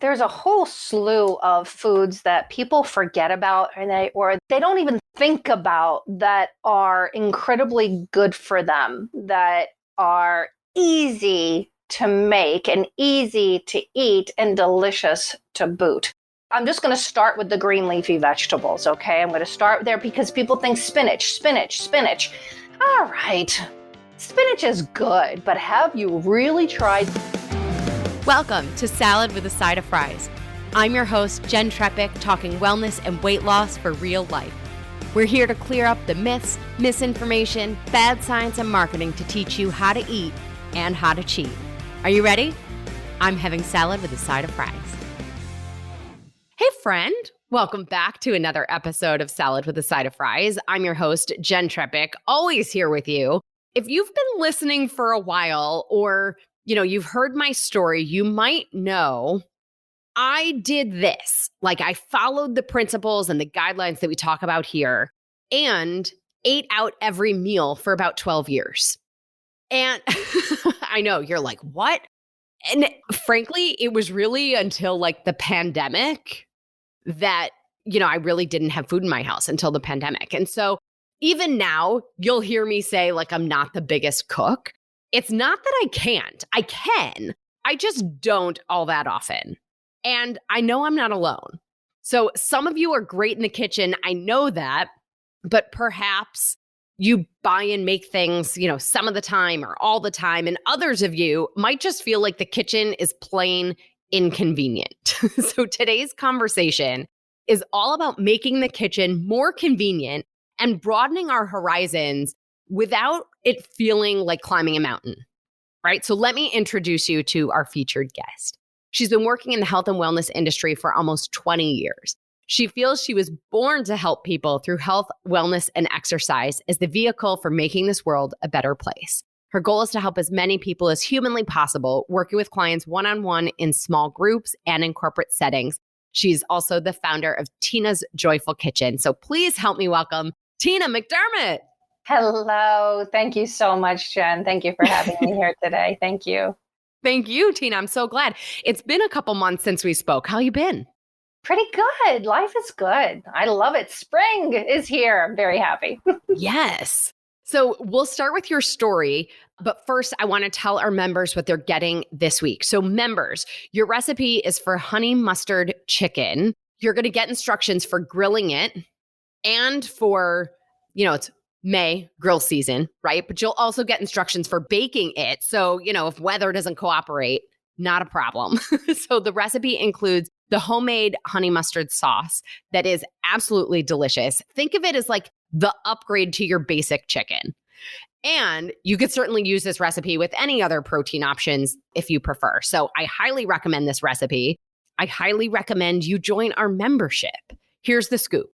There's a whole slew of foods that people forget about or they don't even think about that are incredibly good for them, that are easy to make and easy to eat and delicious to boot. I'm just going to start with the green leafy vegetables, okay? I'm going to start there because people think spinach. All right, spinach is good, but have you really tried? Welcome to Salad with a Side of Fries. I'm your host, Jenn Trepeck, talking wellness and weight loss for real life. We're here to clear up the myths, misinformation, bad science, and marketing to teach you how to eat and how to cheat. Are you ready? I'm having salad with a side of fries. Hey friend, welcome back to another episode of Salad with a Side of Fries. I'm your host, Jenn Trepeck, always here with you. If you've been listening for a while or you've heard my story, you might know I did this. I followed the principles and the guidelines that we talk about here and ate out every meal for about 12 years. And I know you're like, what? And frankly, it was really until the pandemic that, I really didn't have food in my house until the pandemic. And so even now, you'll hear me say I'm not the biggest cook. It's not that I can't. I can. I just don't all that often. And I know I'm not alone. So some of you are great in the kitchen. I know that. But perhaps you buy and make things, some of the time or all the time. And others of you might just feel like the kitchen is plain inconvenient. So today's conversation is all about making the kitchen more convenient and broadening our horizons without it feeling like climbing a mountain, right? So let me introduce you to our featured guest. She's been working in the health and wellness industry for almost 20 years. She feels she was born to help people through health, wellness, and exercise as the vehicle for making this world a better place. Her goal is to help as many people as humanly possible, working with clients one-on-one in small groups and in corporate settings. She's also the founder of Tina's Joyful Kitchen. So please help me welcome Tina McDermott. Hello. Thank you so much, Jen. Thank you for having me here today. Thank you. Thank you, Tina. I'm so glad. It's been a couple months since we spoke. How you been? Pretty good. Life is good. I love it. Spring is here. I'm very happy. Yes. So we'll start with your story. But first, I want to tell our members what they're getting this week. So members, your recipe is for honey mustard chicken. You're going to get instructions for grilling it and for, it's May grill season, right? But you'll also get instructions for baking it. So, if weather doesn't cooperate, not a problem. So the recipe includes the homemade honey mustard sauce that is absolutely delicious. Think of it as the upgrade to your basic chicken. And you could certainly use this recipe with any other protein options if you prefer. So I highly recommend this recipe. I highly recommend you join our membership. Here's the scoop.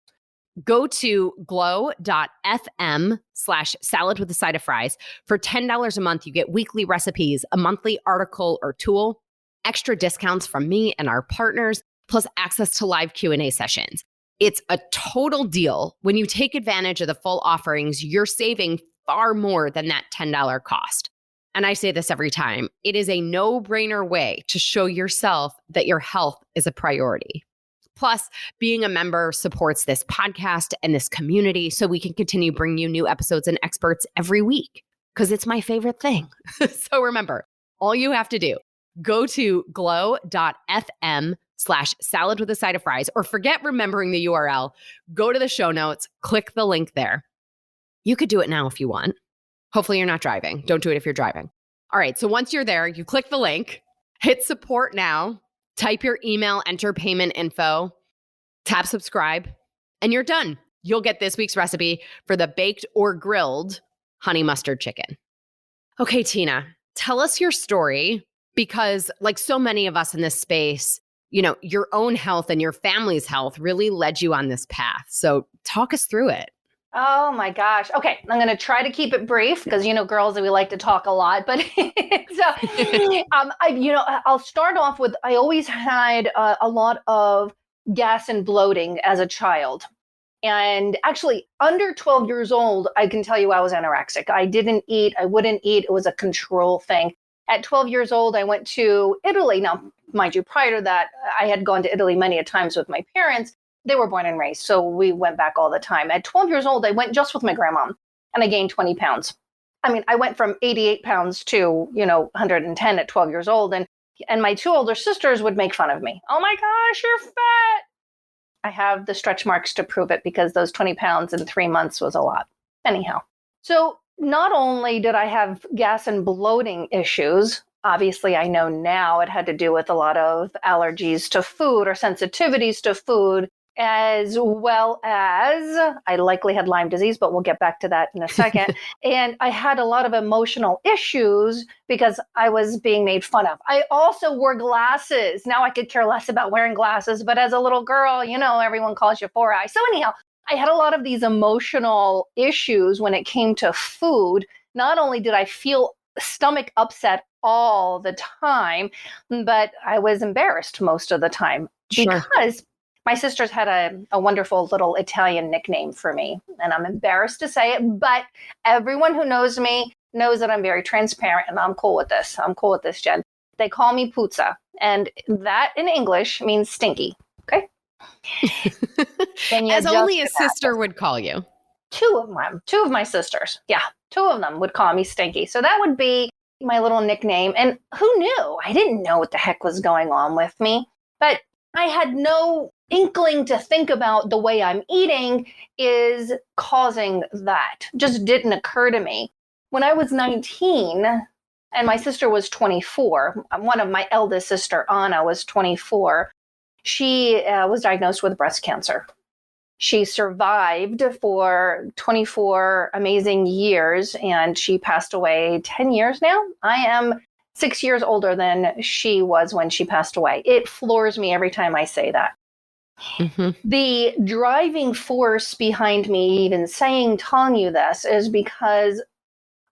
Go to glow.fm/salad with a side of fries. For $10 a month, you get weekly recipes, a monthly article or tool, extra discounts from me and our partners, plus access to live Q&A sessions. It's a total deal. When you take advantage of the full offerings, you're saving far more than that $10 cost. And I say this every time. It is a no-brainer way to show yourself that your health is a priority. Plus, being a member supports this podcast and this community so we can continue bringing you new episodes and experts every week because it's my favorite thing. So remember, all you have to do, go to glow.fm/salad with a side of fries or forget remembering the URL. Go to the show notes, click the link there. You could do it now if you want. Hopefully you're not driving. Don't do it if you're driving. All right, so once you're there, you click the link, hit support now. Type your email, enter payment info, tap subscribe, and you're done. You'll get this week's recipe for the baked or grilled honey mustard chicken. Okay, Tina, tell us your story because like so many of us in this space, your own health and your family's health really led you on this path. So talk us through it. Oh my gosh. Okay. I'm going to try to keep it brief because, girls, we like to talk a lot, but I'll start off with, I always had a lot of gas and bloating as a child. And actually under 12 years old, I can tell you I was anorexic. I didn't eat. I wouldn't eat. It was a control thing. At 12 years old, I went to Italy. Now, mind you, prior to that, I had gone to Italy many a times with my parents. They were born and raised, so we went back all the time. At 12 years old, I went just with my grandma, and I gained 20 pounds. I mean, I went from 88 pounds to, 110 at 12 years old. And my two older sisters would make fun of me. Oh my gosh, you're fat. I have the stretch marks to prove it because those 20 pounds in 3 months was a lot. Anyhow, so not only did I have gas and bloating issues, obviously I know now it had to do with a lot of allergies to food or sensitivities to food, as well as I likely had Lyme disease, but we'll get back to that in a second. And I had a lot of emotional issues because I was being made fun of. I also wore glasses. Now I could care less about wearing glasses, but as a little girl, everyone calls you Four Eye. So anyhow, I had a lot of these emotional issues when it came to food. Not only did I feel stomach upset all the time, but I was embarrassed most of the time because my sisters had a wonderful little Italian nickname for me, and I'm embarrassed to say it, but everyone who knows me knows that I'm very transparent, and I'm cool with this. I'm cool with this, Jen. They call me Puzza, and that in English means stinky, okay? As only a sister would call you. Two of my sisters. Yeah, two of them would call me stinky. So that would be my little nickname, and who knew? I didn't know what the heck was going on with me, but I had no inkling to think about the way I'm eating is causing that. Just didn't occur to me. When I was 19 and my sister was 24, one of my eldest sister, Anna, was 24, she was diagnosed with breast cancer. She survived for 24 amazing years and she passed away 10 years now. I am 6 years older than she was when she passed away. It floors me every time I say that. Mm-hmm. The driving force behind me even telling you this is because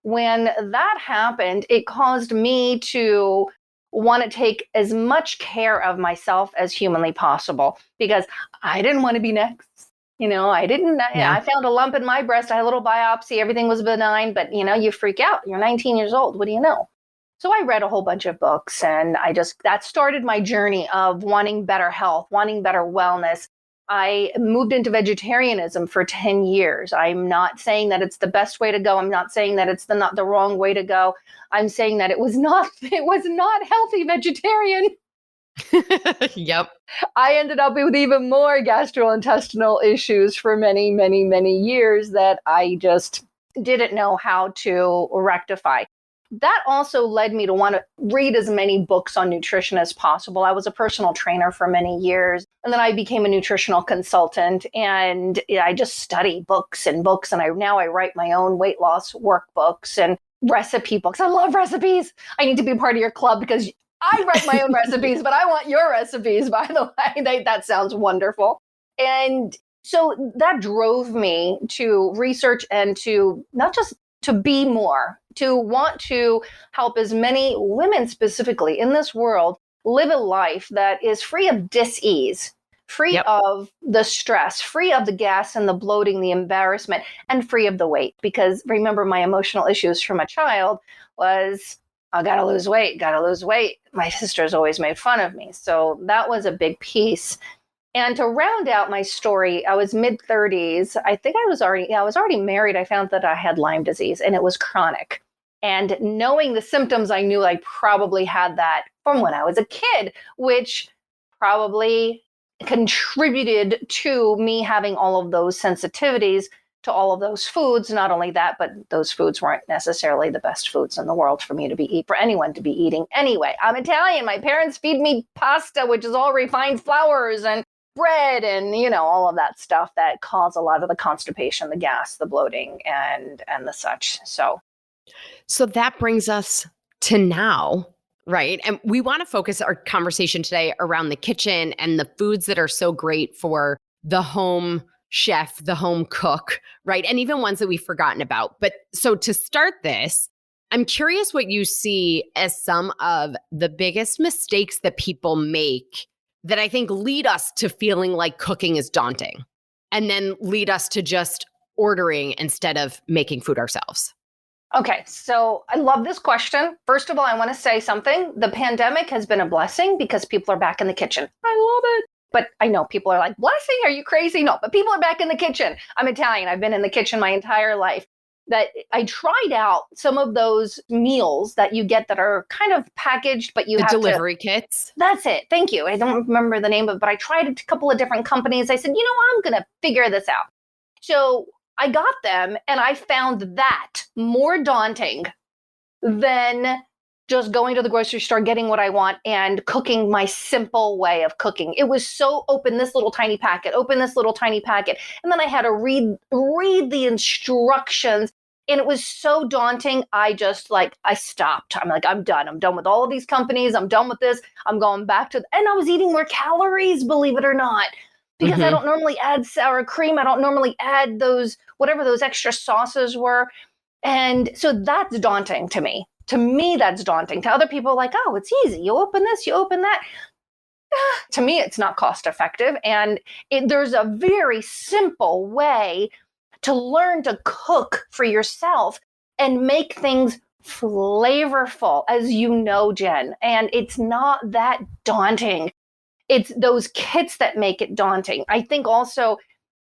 when that happened, it caused me to want to take as much care of myself as humanly possible because I didn't want to be next. I didn't, I found a lump in my breast. I had a little biopsy. Everything was benign, but you freak out. You're 19 years old. What do you know? So I read a whole bunch of books and that started my journey of wanting better health, wanting better wellness. I moved into vegetarianism for 10 years. I'm not saying that it's the best way to go. I'm not saying that it's not the wrong way to go. I'm saying that it was not healthy vegetarian. Yep. I ended up with even more gastrointestinal issues for many, many, many years that I just didn't know how to rectify. That also led me to want to read as many books on nutrition as possible. I was a personal trainer for many years, and then I became a nutritional consultant, and I just study books and books, and now I write my own weight loss workbooks and recipe books. I love recipes. I need to be part of your club because I write my own recipes, but I want your recipes, by the way. That sounds wonderful. And so that drove me to research and to not just to be more, to want to help as many women specifically in this world live a life that is free of dis-ease, free of the stress, free of the gas and the bloating, the embarrassment, and free of the weight. Because remember, my emotional issues from a child was, I gotta lose weight. My sisters always made fun of me. So that was a big piece. And to round out my story, I was mid-30s. I think I was already married. I found that I had Lyme disease and it was chronic. And knowing the symptoms, I knew I probably had that from when I was a kid, which probably contributed to me having all of those sensitivities to all of those foods. Not only that, but those foods weren't necessarily the best foods in the world for anyone to be eating anyway. I'm Italian. My parents feed me pasta, which is all refined flours and bread and, all of that stuff that cause a lot of the constipation, the gas, the bloating, and the such. So that brings us to now, right? And we want to focus our conversation today around the kitchen and the foods that are so great for the home chef, the home cook, right? And even ones that we've forgotten about. But so to start this, I'm curious what you see as some of the biggest mistakes that people make that I think lead us to feeling like cooking is daunting and then lead us to just ordering instead of making food ourselves. Okay, so I love this question. First of all, I want to say something. The pandemic has been a blessing because people are back in the kitchen. I love it. But I know people are like, blessing? Are you crazy? No, but people are back in the kitchen. I'm Italian. I've been in the kitchen my entire life. That I tried out some of those meals that you get that are kind of packaged, but you The have delivery kits. That's it. Thank you. I don't remember the name of it, but I tried a couple of different companies. I said, I'm going to figure this out. So I got them and I found that more daunting than just going to the grocery store, getting what I want, and cooking my simple way of cooking. It was so open this little tiny packet, open this little tiny packet. And then I had to read the instructions. And it was so daunting. I stopped. I'm like, I'm done. I'm done with all of these companies. I'm done with this. I'm going back to, and I was eating more calories, believe it or not, because I don't normally add sour cream. I don't normally add whatever those extra sauces were. And so that's daunting to me. To me, that's daunting. To other people, like, oh, it's easy. You open this, you open that. To me, it's not cost effective. And there's a very simple way to learn to cook for yourself and make things flavorful, as you know, Jen. And it's not that daunting. It's those kits that make it daunting. I think also,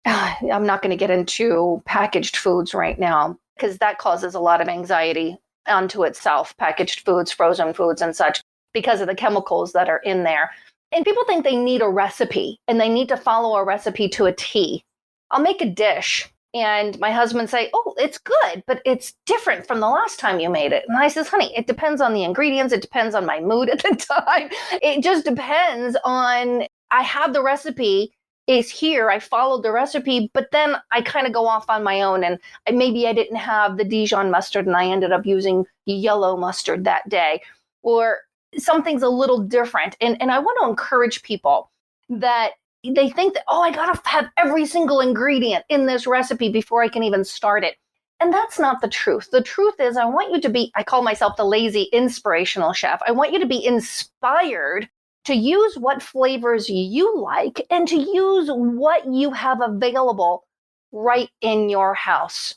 I'm not going to get into packaged foods right now because that causes a lot of anxiety unto itself, packaged foods, frozen foods and such, because of the chemicals that are in there. And people think they need a recipe and they need to follow a recipe to a T. I'll make a dish and my husband say, oh, it's good, but it's different from the last time you made it. And I says, honey, it depends on the ingredients. It depends on my mood at the time. It just depends on, I have the recipe is here. I followed the recipe, but then I kind of go off on my own. And maybe I didn't have the Dijon mustard and I ended up using yellow mustard that day, or something's a little different. And I want to encourage people that they think that, oh, I got to have every single ingredient in this recipe before I can even start it. And that's not the truth. The truth is, I want you to be, I call myself the lazy inspirational chef. I want you to be inspired to use what flavors you like and to use what you have available right in your house.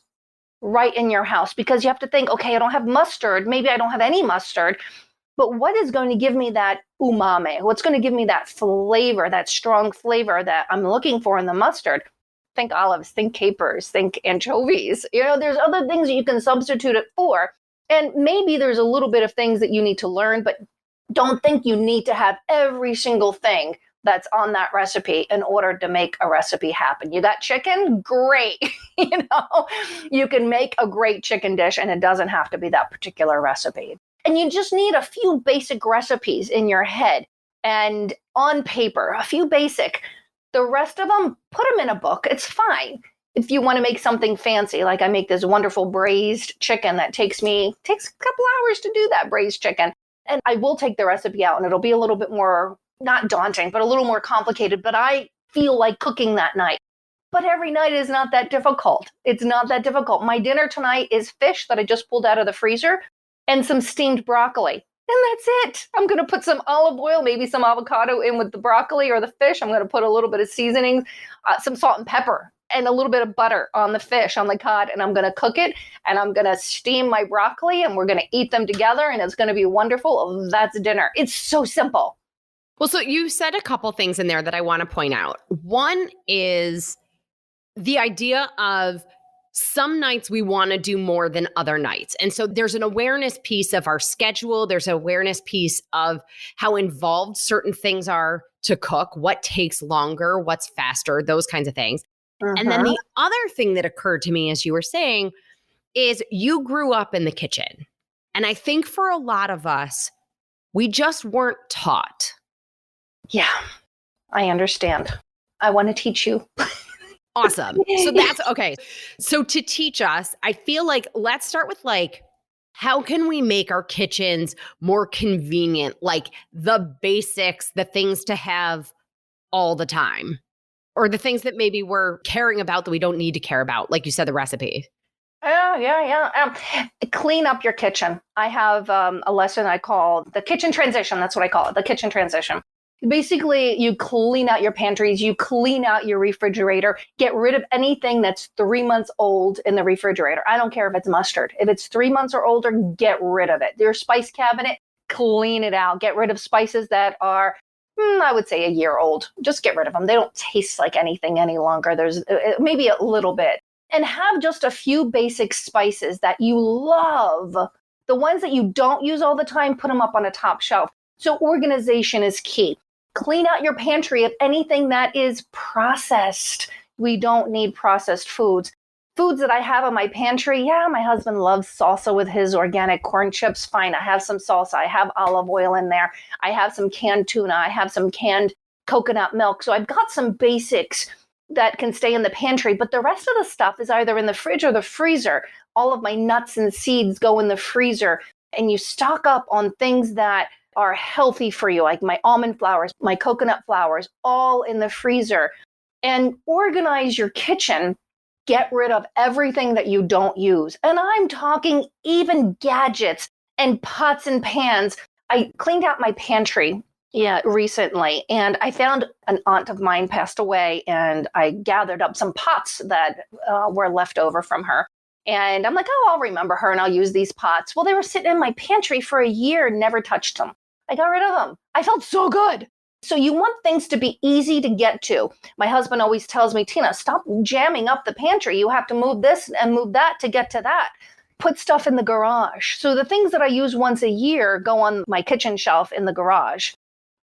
Right in your house. Because you have to think, okay, I don't have mustard. Maybe I don't have any mustard. But what is going to give me that umami? What's going to give me that flavor, that strong flavor that I'm looking for in the mustard? Think olives, think capers, think anchovies. There's other things that you can substitute it for. And maybe there's a little bit of things that you need to learn, but don't think you need to have every single thing that's on that recipe in order to make a recipe happen. You got chicken? Great. You can make a great chicken dish and it doesn't have to be that particular recipe. And you just need a few basic recipes in your head and on paper, a few basic. The rest of them, put them in a book. It's fine. If you want to make something fancy, like I make this wonderful braised chicken that takes a couple hours to do that braised chicken. And I will take the recipe out and it'll be a little bit more, not daunting, but a little more complicated. But I feel like cooking that night. But every night is not that difficult. It's not that difficult. My dinner tonight is fish that I just pulled out of the freezer and some steamed broccoli. And that's it. I'm going to put some olive oil, maybe some avocado in with the broccoli or the fish. I'm going to put a little bit of seasonings, some salt and pepper, and a little bit of butter on the fish, on the cod, and I'm going to cook it, and I'm going to steam my broccoli, and we're going to eat them together, and it's going to be wonderful. Oh, that's dinner. It's so simple. Well, so you said a couple things in there that I want to point out. One is the idea of some nights we want to do more than other nights. And so there's an awareness piece of our schedule. There's an awareness piece of how involved certain things are to cook, what takes longer, what's faster, those kinds of things. And then the other thing that occurred to me as you were saying is you grew up in the kitchen. And I think for a lot of us, we just weren't taught. Yeah, I understand. I want to teach you. Awesome. So that's okay. So to teach us, I feel like let's start with how can we make our kitchens more convenient? Like the basics, the things to have all the time. Or the things that maybe we're caring about that we don't need to care about, like you said, the recipe. Yeah. Clean up your kitchen. I have a lesson I call the kitchen transition. That's what I call it, the kitchen transition. Basically, you clean out your pantries, you clean out your refrigerator, get rid of anything that's 3 months old in the refrigerator. I don't care if it's mustard. If it's 3 months or older, get rid of it. Your spice cabinet, clean it out. Get rid of spices that are, I would say, a year old. Just get rid of them. They don't taste like anything any longer. There's maybe a little bit. And have just a few basic spices that you love. The ones that you don't use all the time, put them up on a top shelf. So organization is key. Clean out your pantry of anything that is processed. We don't need processed foods. Foods that I have in my pantry, yeah, my husband loves salsa with his organic corn chips. Fine, I have some salsa. I have olive oil in there. I have some canned tuna. I have some canned coconut milk. So I've got some basics that can stay in the pantry, but the rest of the stuff is either in the fridge or the freezer. All of my nuts and seeds go in the freezer, and you stock up on things that are healthy for you, like my almond flours, my coconut flours, all in the freezer. And organize your kitchen. Get rid of everything that you don't use. And I'm talking even gadgets and pots and pans. I cleaned out my pantry recently, and I found an aunt of mine passed away, and I gathered up some pots that were left over from her. And I'm like, oh, I'll remember her and I'll use these pots. Well, they were sitting in my pantry for a year, never touched them. I got rid of them. I felt so good. So you want things to be easy to get to. My husband always tells me, Tina, stop jamming up the pantry. You have to move this and move that to get to that. Put stuff in the garage. So the things that I use once a year go on my kitchen shelf in the garage.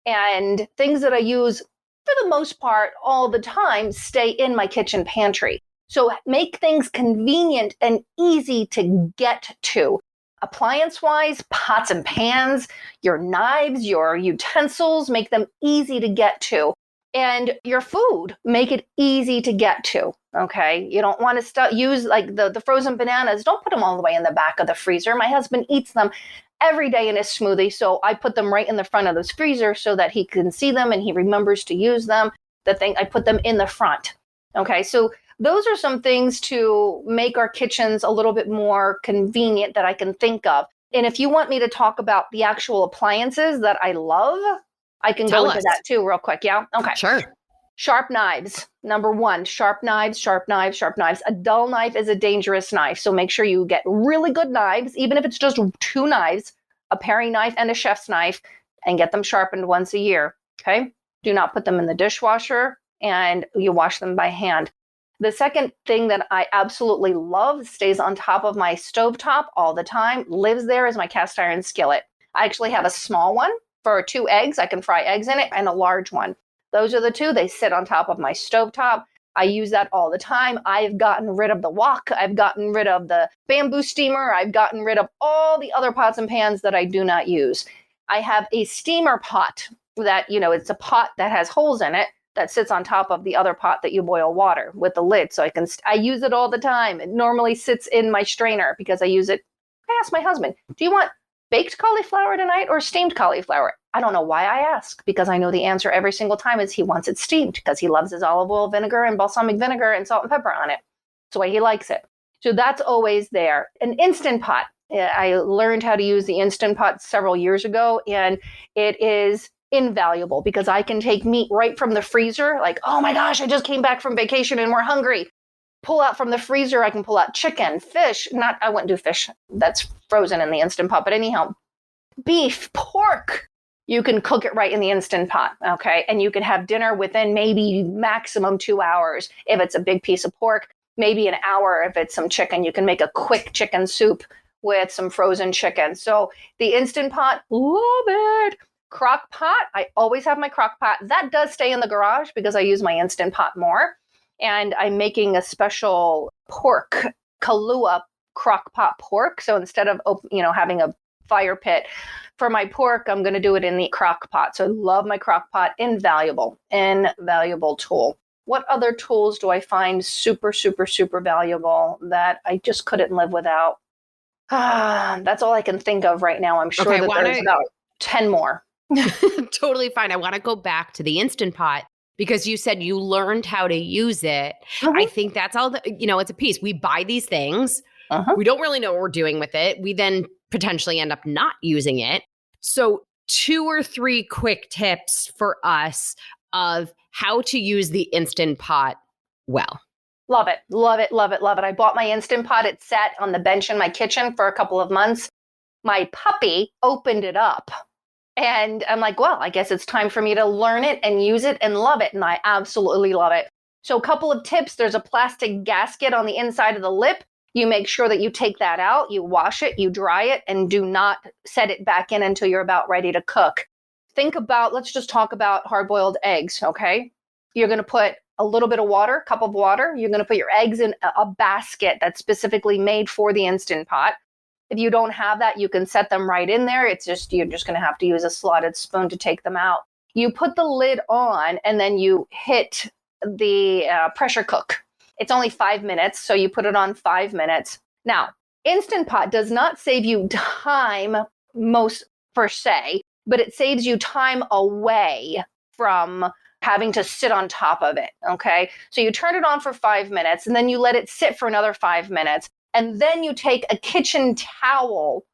And things that I use for the most part all the time stay in my kitchen pantry. So make things convenient and easy to get to. Appliance-wise, pots and pans, your knives, your utensils, make them easy to get to. And your food, make it easy to get to, okay? You don't want to use like the frozen bananas. Don't put them all the way in the back of the freezer. My husband eats them every day in his smoothie, so I put them right in the front of the freezer so that he can see them and he remembers to use them. I put them in the front, okay? So those are some things to make our kitchens a little bit more convenient that I can think of. And if you want me to talk about the actual appliances that I love, I can go into that too real quick. Yeah? Okay. Sure. Sharp knives. Number one, sharp knives, sharp knives, sharp knives. A dull knife is a dangerous knife. So make sure you get really good knives, even if it's just 2 knives, a paring knife and a chef's knife, and get them sharpened once a year. Okay? Do not put them in the dishwasher, and you wash them by hand. The second thing that I absolutely love, stays on top of my stovetop all the time, lives there, is my cast iron skillet. I actually have a small one for 2 eggs. I can fry eggs in it, and a large one. Those are the 2. They sit on top of my stovetop. I use that all the time. I've gotten rid of the wok. I've gotten rid of the bamboo steamer. I've gotten rid of all the other pots and pans that I do not use. I have a steamer pot that, it's a pot that has holes in it that sits on top of the other pot that you boil water with the lid. So I use it all the time. It normally sits in my strainer because I use it. I asked my husband, do you want baked cauliflower tonight or steamed cauliflower? I don't know why I ask, because I know the answer every single time is he wants it steamed because he loves his olive oil vinegar and balsamic vinegar and salt and pepper on it. It's the way he likes it. So that's always there. An Instant Pot. I learned how to use the Instant Pot several years ago, and it is invaluable because I can take meat right from the freezer. Like, oh my gosh, I just came back from vacation and we're hungry. Pull out from the freezer. I can pull out chicken, fish. I wouldn't do fish. That's frozen in the Instant Pot. But anyhow, beef, pork. You can cook it right in the Instant Pot, okay? And you can have dinner within maybe maximum 2 hours. If it's a big piece of pork, maybe an hour if it's some chicken. You can make a quick chicken soup with some frozen chicken. So the Instant Pot, love it. Crock pot, I always have my crock pot. That does stay in the garage because I use my Instant Pot more. And I'm making a special pork, Kahlua crock pot pork. So instead of, having a fire pit for my pork, I'm going to do it in the crock pot. So I love my crock pot. Invaluable tool. What other tools do I find super, super, super valuable that I just couldn't live without? That's all I can think of right now. I'm sure that there's about 10 more. Totally fine. I want to go back to the Instant Pot because you said you learned how to use it. Mm-hmm. I think that's all it's a piece. We buy these things. Uh-huh. We don't really know what we're doing with it. We then potentially end up not using it. So 2 or 3 quick tips for us of how to use the Instant Pot well. Love it, love it, love it, love it. I bought my Instant Pot. It sat on the bench in my kitchen for a couple of months. My puppy opened it up. And I'm like, well, I guess it's time for me to learn it and use it and love it. And I absolutely love it. So a couple of tips. There's a plastic gasket on the inside of the lip. You make sure that you take that out, you wash it, you dry it, and do not set it back in until you're about ready to cook. Think about, let's just talk about hard-boiled eggs, okay? You're going to put a little bit of water, a cup of water. You're going to put your eggs in a basket that's specifically made for the Instant Pot. If you don't have that, you can set them right in there. It's just, you're just going to have to use a slotted spoon to take them out. You put the lid on and then you hit the pressure cook. It's only 5 minutes, so you put it on 5 minutes. Now, Instant Pot does not save you time most per se, but it saves you time away from having to sit on top of it, okay? So you turn it on for 5 minutes and then you let it sit for another 5 minutes. And then you take a kitchen towel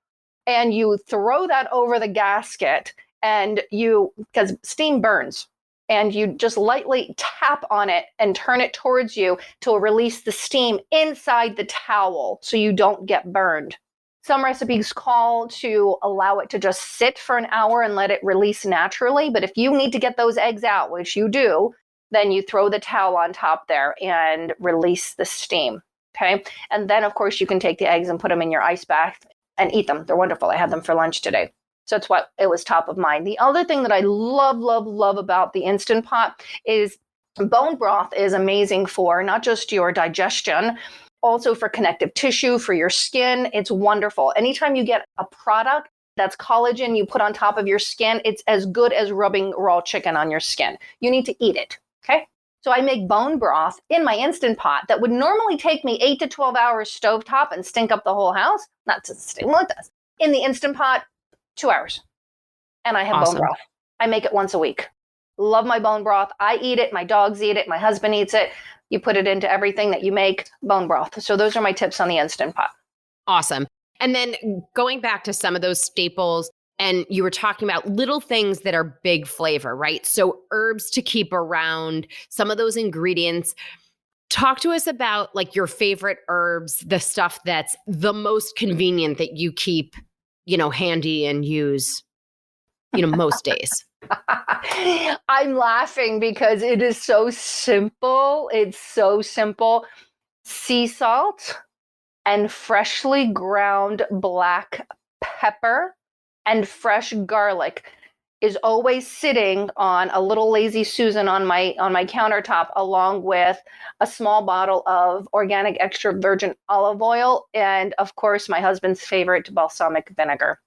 and you throw that over the gasket and because steam burns, and you just lightly tap on it and turn it towards you to release the steam inside the towel so you don't get burned. Some recipes call to allow it to just sit for an hour and let it release naturally. But if you need to get those eggs out, which you do, then you throw the towel on top there and release the steam. Okay. And then, of course, you can take the eggs and put them in your ice bath and eat them. They're wonderful. I had them for lunch today. So that's what it was top of mind. The other thing that I love, love, love about the Instant Pot is bone broth is amazing for not just your digestion, also for connective tissue, for your skin. It's wonderful. Anytime you get a product that's collagen you put on top of your skin, it's as good as rubbing raw chicken on your skin. You need to eat it. Okay. So I make bone broth in my Instant Pot that would normally take me 8 to 12 hours stovetop and stink up the whole house. Not to stink, well, it does. In the Instant Pot, 2 hours. And I have Awesome. bone broth. I make it once a week. Love my bone broth. I eat it. My dogs eat it. My husband eats it. You put it into everything that you make, bone broth. So those are my tips on the Instant Pot. Awesome. And then going back to some of those staples, and you were talking about little things that are big flavor, right? So herbs to keep around, some of those ingredients. Talk to us about like your favorite herbs, the stuff that's the most convenient that you keep, handy and use, most days. I'm laughing because it is so simple. It's so simple. Sea salt and freshly ground black pepper and fresh garlic is always sitting on a little Lazy Susan on my countertop, along with a small bottle of organic extra virgin olive oil and, of course, my husband's favorite balsamic vinegar.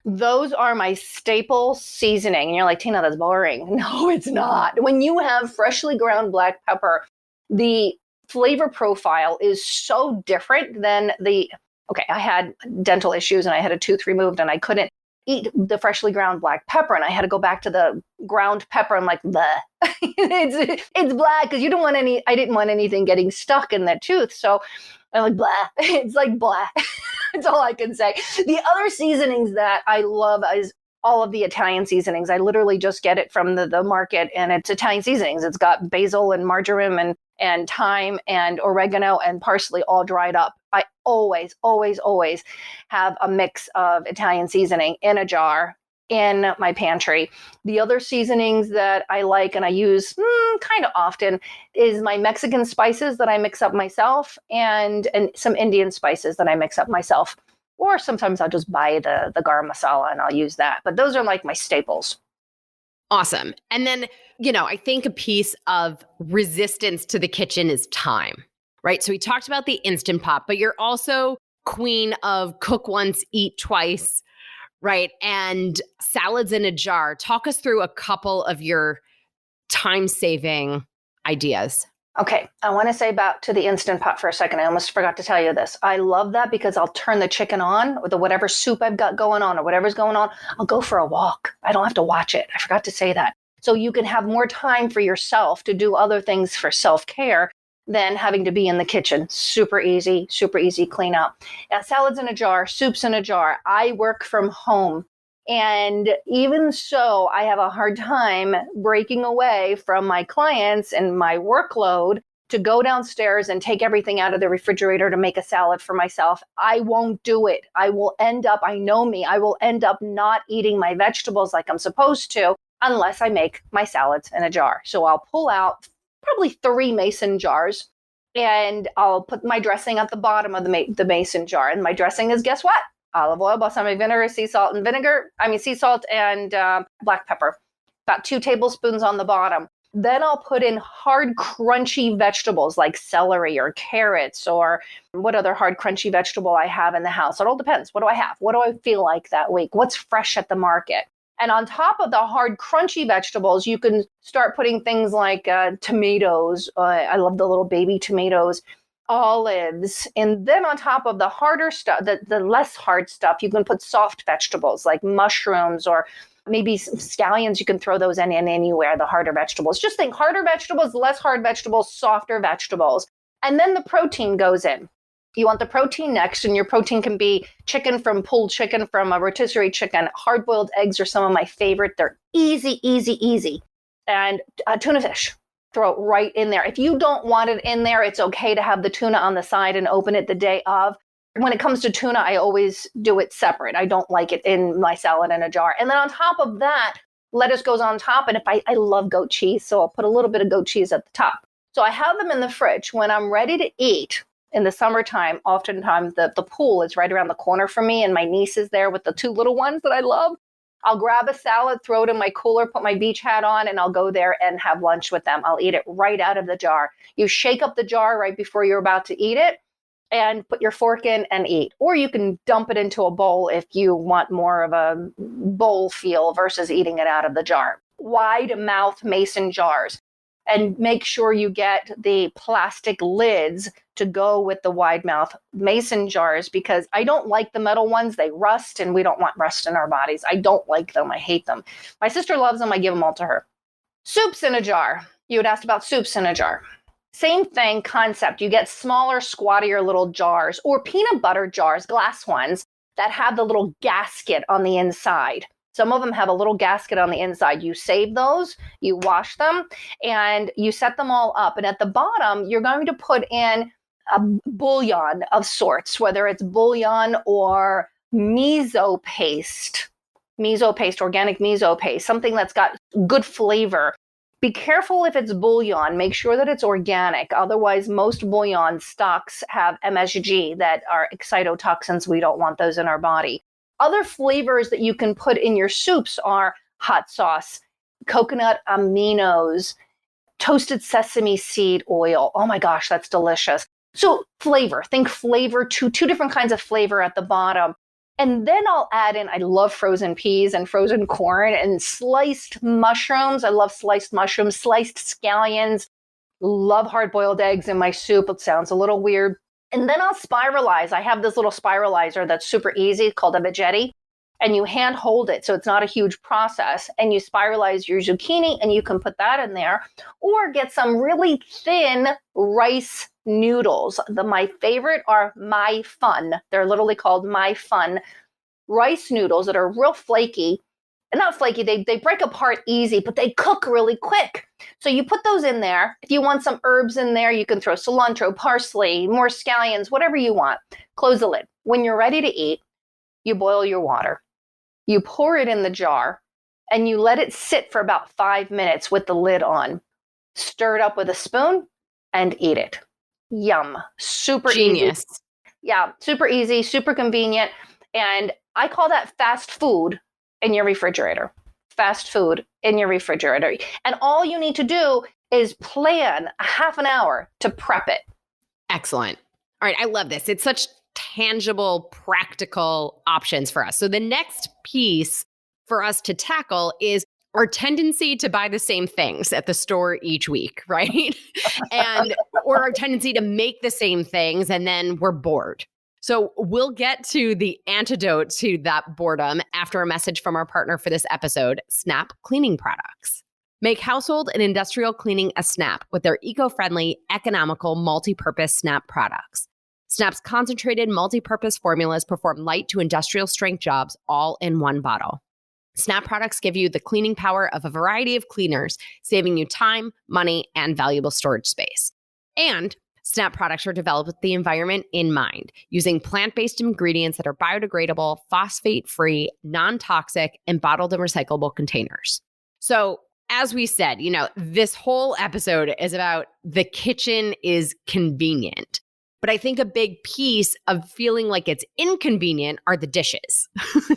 Those are my staple seasoning. And you're like, Tina, that's boring. No, it's not. When you have freshly ground black pepper, the flavor profile is so different than I had dental issues and I had a tooth removed and I couldn't eat the freshly ground black pepper and I had to go back to the ground pepper. I'm like, bleh. it's black because I didn't want anything getting stuck in that tooth. So I'm like, blah. It's like blah. That's all I can say. The other seasonings that I love is all of the Italian seasonings. I literally just get it from the market and it's Italian seasonings. It's got basil and marjoram and thyme and oregano and parsley all dried up. I always, always, always have a mix of Italian seasoning in a jar in my pantry. The other seasonings that I like and I use kind of often is my Mexican spices that I mix up myself and some Indian spices that I mix up myself. Or sometimes I'll just buy the garam masala and I'll use that. But those are like my staples. Awesome. And then, I think a piece of resistance to the kitchen is time, right? So we talked about the Instant Pot, but you're also queen of cook once, eat twice, right? And salads in a jar. Talk us through a couple of your time-saving ideas. Okay, I want to say back to the Instant Pot for a second. I almost forgot to tell you this. I love that because I'll turn the chicken on with whatever soup I've got going on or whatever's going on. I'll go for a walk. I don't have to watch it. I forgot to say that. So you can have more time for yourself to do other things for self-care than having to be in the kitchen. Super easy clean up. Salads in a jar, soups in a jar. I work from home And even so, I have a hard time breaking away from my clients and my workload to go downstairs and take everything out of the refrigerator to make a salad for myself. I won't do it. I will end up, I know me, I will end up not eating my vegetables like I'm supposed to unless I make my salads in a jar. So I'll pull out probably 3 mason jars, and I'll put my dressing at the bottom of the mason jar. And my dressing is, guess what? Olive oil, balsamic vinegar, sea salt and black pepper. About 2 tablespoons on the bottom. Then I'll put in hard, crunchy vegetables like celery or carrots or what other hard, crunchy vegetable I have in the house. It all depends. What do I have? What do I feel like that week? What's fresh at the market? And on top of the hard, crunchy vegetables, you can start putting things like tomatoes. I love the little baby tomatoes, olives. And then on top of the harder stuff, the less hard stuff, you can put soft vegetables like mushrooms or maybe some scallions. You can throw those in anywhere, the harder vegetables. Just think harder vegetables, less hard vegetables, softer vegetables. And then the protein goes in. You want the protein next, and your protein can be chicken from pulled chicken from a rotisserie chicken. Hard-boiled eggs are some of my favorite. They're easy, easy, easy. And tuna fish, throw it right in there. If you don't want it in there, it's okay to have the tuna on the side and open it the day of. When it comes to tuna, I always do it separate. I don't like it in my salad in a jar. And then on top of that, lettuce goes on top. And if I love goat cheese, so I'll put a little bit of goat cheese at the top. So I have them in the fridge. When I'm ready to eat in the summertime, oftentimes the pool is right around the corner for me, and my niece is there with the 2 little ones that I love. I'll grab a salad, throw it in my cooler, put my beach hat on, and I'll go there and have lunch with them. I'll eat it right out of the jar. You shake up the jar right before you're about to eat it and put your fork in and eat. Or you can dump it into a bowl if you want more of a bowl feel versus eating it out of the jar. Wide mouth mason jars. And make sure you get the plastic lids to go with the wide mouth mason jars, because I don't like the metal ones. They rust, and we don't want rust in our bodies. I don't like them. I hate them. My sister loves them. I give them all to her. Soups in a jar. You had asked about soups in a jar. Same thing, concept. You get smaller, squattier little jars or peanut butter jars, glass ones, that have the little gasket on the inside. Some of them have a little gasket on the inside. You save those, you wash them, and you set them all up. And at the bottom, you're going to put in a bouillon of sorts, whether it's bouillon or miso paste, organic miso paste, something that's got good flavor. Be careful if it's bouillon. Make sure that it's organic. Otherwise, most bouillon stocks have MSG that are excitotoxins. We don't want those in our body. Other flavors that you can put in your soups are hot sauce, coconut aminos, toasted sesame seed oil. Oh my gosh, that's delicious. So flavor, think flavor, two different kinds of flavor at the bottom. And then I'll add in, I love frozen peas and frozen corn and sliced mushrooms. I love sliced mushrooms, sliced scallions, love hard-boiled eggs in my soup. It sounds a little weird. And then I'll spiralize. I have this little spiralizer that's super easy called a veggetti, and you hand hold it. So it's not a huge process, and you spiralize your zucchini, and you can put that in there, or get some really thin rice noodles. My favorite are My Fun. They're literally called My Fun rice noodles that are real flaky. And not flaky, they break apart easy, but they cook really quick. So you put those in there. If you want some herbs in there, you can throw cilantro, parsley, more scallions, whatever you want. Close the lid. When you're ready to eat, you boil your water. You pour it in the jar, and you let it sit for about 5 minutes with the lid on. Stir it up with a spoon and eat it. Yum. Super Genius. easy. Yeah, super easy, super convenient. And I call that fast food in your refrigerator. Fast food in your refrigerator. And all you need to do is plan a half an hour to prep it. Excellent. All right. I love this. It's such tangible, practical options for us. So the next piece for us to tackle is our tendency to buy the same things at the store each week, right? Or our tendency to make the same things, and then we're bored. So we'll get to the antidote to that boredom after a message from our partner for this episode, Snap Cleaning Products. Make household and industrial cleaning a snap with their eco-friendly, economical, multi-purpose Snap products. Snap's concentrated multi-purpose formulas perform light to industrial strength jobs all in one bottle. Snap products give you the cleaning power of a variety of cleaners, saving you time, money, and valuable storage space. And Snap products are developed with the environment in mind, using plant-based ingredients that are biodegradable, phosphate-free, non-toxic, and bottled in recyclable containers. So, as we said, this whole episode is about the kitchen is convenient. But I think a big piece of feeling like it's inconvenient are the dishes.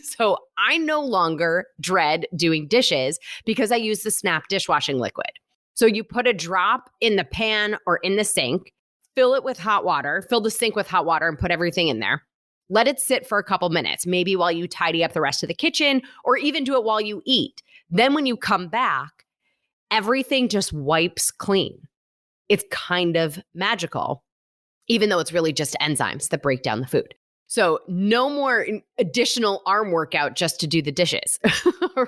So I no longer dread doing dishes because I use the Snap dishwashing liquid. So you put a drop in the pan or in the sink, fill it with hot water, fill the sink with hot water and put everything in there. Let it sit for a couple minutes, maybe while you tidy up the rest of the kitchen or even do it while you eat. Then when you come back, everything just wipes clean. It's kind of magical, even though it's really just enzymes that break down the food. So no more additional arm workout just to do the dishes,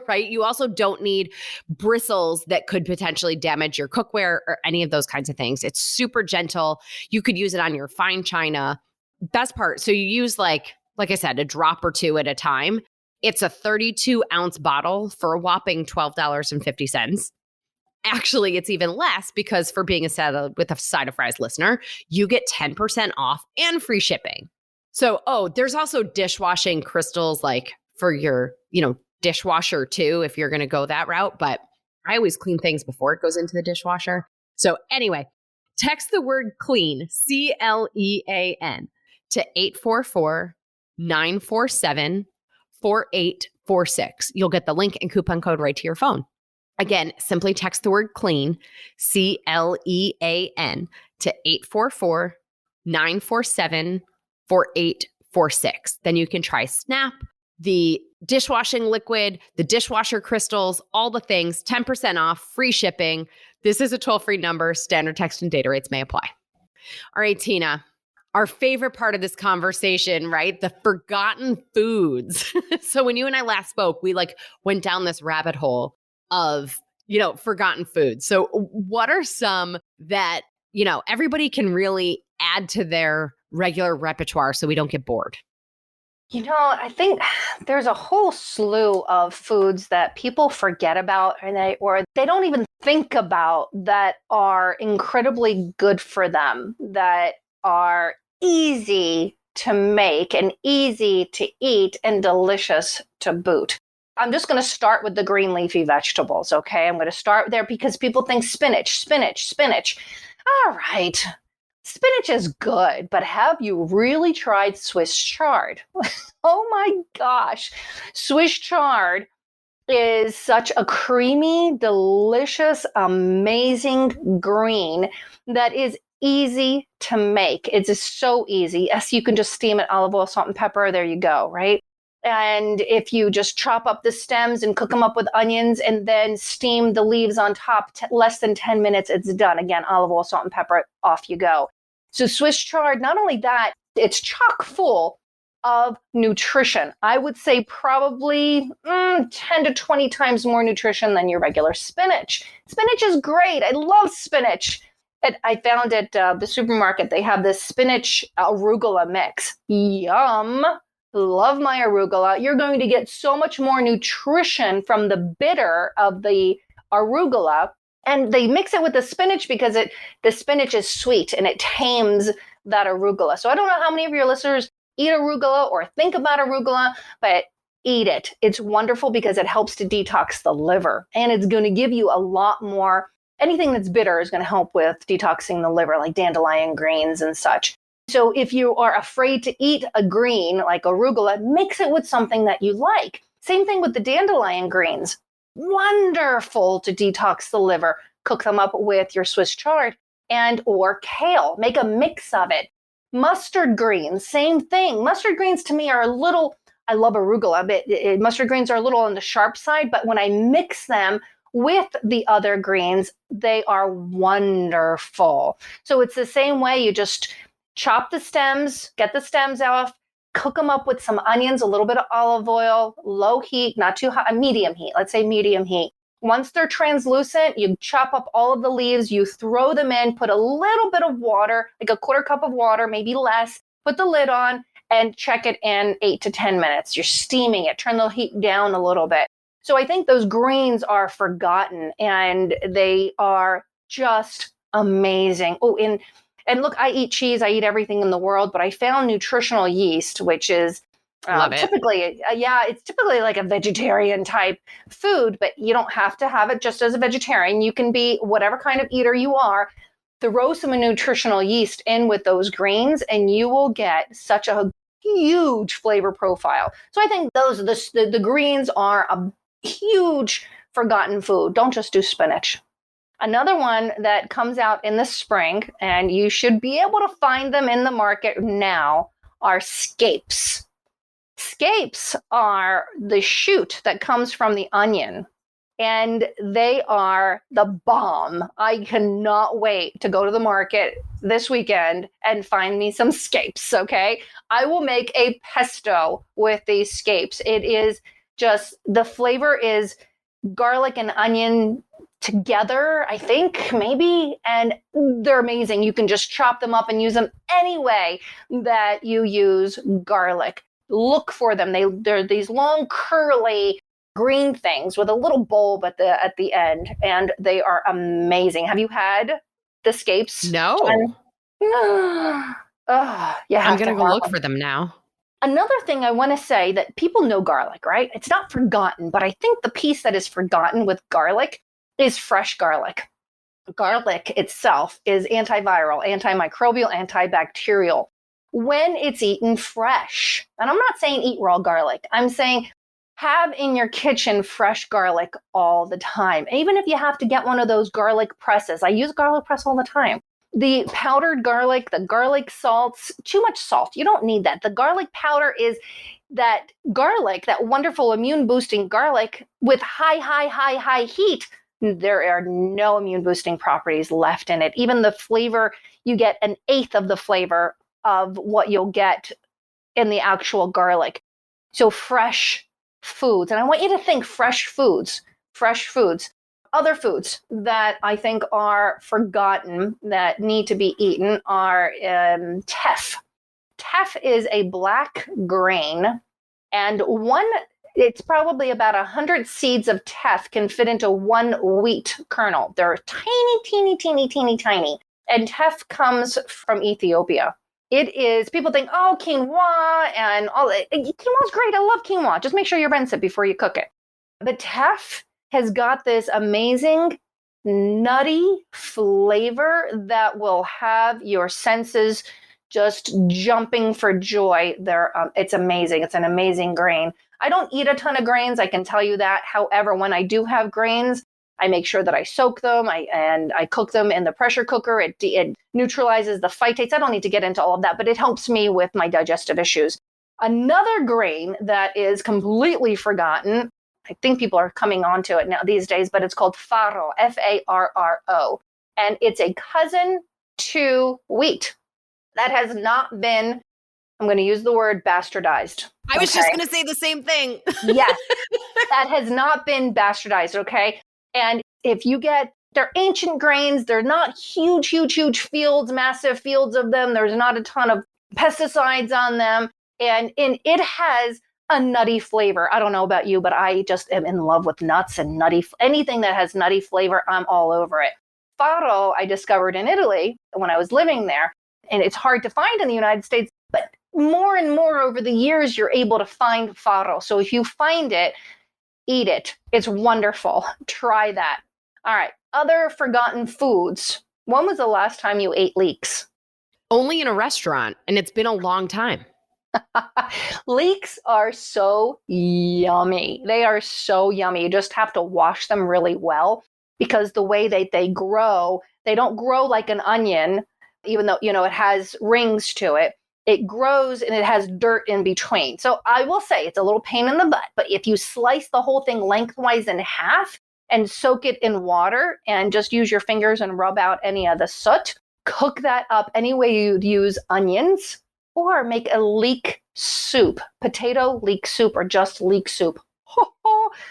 right? You also don't need bristles that could potentially damage your cookware or any of those kinds of things. It's super gentle. You could use it on your fine china. Best part, so you use like I said, a drop or two at a time. It's a 32-ounce bottle for a whopping $12.50. Actually, it's even less because for being a Salad with a Side of Fries listener, you get 10% off and free shipping. So, there's also dishwashing crystals like for your, dishwasher too, if you're going to go that route. But I always clean things before it goes into the dishwasher. So anyway, text the word clean, CLEAN, to 844-947-4846. You'll get the link and coupon code right to your phone. Again, simply text the word clean, CLEAN, to 844-947-4846. Then you can try Snap, the dishwashing liquid, the dishwasher crystals, all the things, 10% off, free shipping. This is a toll-free number. Standard text and data rates may apply. All right, Tina, our favorite part of this conversation, right? The forgotten foods. So when you and I last spoke, we went down this rabbit hole of, forgotten foods. So what are some that, everybody can really add to their regular repertoire so we don't get bored? I think there's a whole slew of foods that people forget about or they don't even think about that are incredibly good for them, that are easy to make and easy to eat and delicious to boot. I'm just going to start with the green leafy vegetables, okay? I'm going to start there because people think spinach. All right. Spinach is good, but have you really tried Swiss chard? Oh my gosh. Swiss chard is such a creamy, delicious, amazing green that is easy to make. It's just so easy. Yes, you can just steam it, olive oil, salt, and pepper. There you go, right? And if you just chop up the stems and cook them up with onions and then steam the leaves on top, less than 10 minutes, it's done. Again, olive oil, salt, and pepper, off you go. So Swiss chard, not only that, it's chock full of nutrition. I would say probably 10 to 20 times more nutrition than your regular spinach. Spinach is great. I love spinach. I found at the supermarket, they have this spinach arugula mix. Yum. Love my arugula. You're going to get so much more nutrition from the bitter of the arugula. And they mix it with the spinach because the spinach is sweet and it tames that arugula. So I don't know how many of your listeners eat arugula or think about arugula, but eat it. It's wonderful because it helps to detox the liver. And it's going to give you a lot more. Anything that's bitter is going to help with detoxing the liver, like dandelion greens and such. So if you are afraid to eat a green like arugula, mix it with something that you like. Same thing with the dandelion greens. Wonderful to detox the liver. Cook them up with your Swiss chard and or kale. Make a mix of it. Mustard greens, same thing. Mustard greens to me are a little, I love arugula, but mustard greens are a little on the sharp side, but when I mix them with the other greens, they are wonderful. So it's the same way. You just chop the stems, get the stems off, cook them up with some onions, a little bit of olive oil, low heat, not too hot, medium heat. Let's say medium heat. Once they're translucent, you chop up all of the leaves, you throw them in, put a little bit of water, like a quarter cup of water, maybe less, put the lid on and check it in 8 to 10 minutes. You're steaming it. Turn the heat down a little bit. So I think those greens are forgotten, and they are just amazing. Oh, and look, I eat cheese, I eat everything in the world, but I found nutritional yeast, which is Love it. typically, it's typically like a vegetarian type food, but you don't have to have it just as a vegetarian. You can be whatever kind of eater you are. Throw some nutritional yeast in with those greens, and you will get such a huge flavor profile. So I think those the greens are a huge forgotten food. Don't just do spinach. Another one that comes out in the spring, and you should be able to find them in the market now, are scapes. Scapes are the shoot that comes from the onion, and they are the bomb. I cannot wait to go to the market this weekend and find me some scapes, okay? I will make a pesto with these scapes. It is just, the flavor is garlic and onion together, I think, maybe, and they're amazing. You can just chop them up and use them any way that you use garlic. Look for them. They're these long, curly green things with a little bulb at the end, and they are amazing. Have you had the scapes? No. Oh, you I'm have to going to go have look them. for them now. Another thing I want to say, that people know garlic, right? It's not forgotten, but I think the piece that is forgotten with garlic is fresh garlic. Garlic itself is antiviral, antimicrobial, antibacterial when it's eaten fresh. And I'm not saying eat raw garlic. I'm saying have in your kitchen fresh garlic all the time. Even if you have to get one of those garlic presses. I use garlic press all the time. The powdered garlic, the garlic salts, too much salt. You don't need that. The garlic powder is that garlic, that wonderful immune boosting garlic with high heat. There are no immune boosting properties left in it. Even the flavor, you get an eighth of the flavor of what you'll get in the actual garlic. So fresh foods. And I want you to think fresh foods. Other foods that I think are forgotten that need to be eaten are teff. Teff is a black grain, and it's probably about 100 seeds of teff can fit into one wheat kernel. They're tiny. And teff comes from Ethiopia. It is, people think, oh, quinoa and all that. Quinoa's great. I love quinoa. Just make sure you rinse it before you cook it. But teff has got this amazing nutty flavor that will have your senses just jumping for joy. It's amazing. It's an amazing grain. I don't eat a ton of grains, I can tell you that. However, when I do have grains, I make sure that I soak them and I cook them in the pressure cooker. It neutralizes the phytates. I don't need to get into all of that, but it helps me with my digestive issues. Another grain that is completely forgotten, I think people are coming onto it now these days, but it's called farro, Farro. And it's a cousin to wheat that has not been, I'm going to use the word bastardized. I was just going to say the same thing. Yes, that has not been bastardized, okay? And if you get, they're ancient grains, they're not huge fields, massive fields of them. There's not a ton of pesticides on them. And it has a nutty flavor. I don't know about you, but I just am in love with nuts and anything that has nutty flavor, I'm all over it. Farro, I discovered in Italy when I was living there, and it's hard to find in the United States, but more and more over the years, you're able to find farro. So if you find it, eat it. It's wonderful. Try that. All right. Other forgotten foods. When was the last time you ate leeks? Only in a restaurant, and it's been a long time. Leeks are so yummy. They are so yummy. You just have to wash them really well because the way that they grow, they don't grow like an onion, even though, it has rings to it. It grows and it has dirt in between. So I will say it's a little pain in the butt, but if you slice the whole thing lengthwise in half and soak it in water and just use your fingers and rub out any of the soot, cook that up any way you'd use onions, or make a leek soup, potato leek soup, or just leek soup.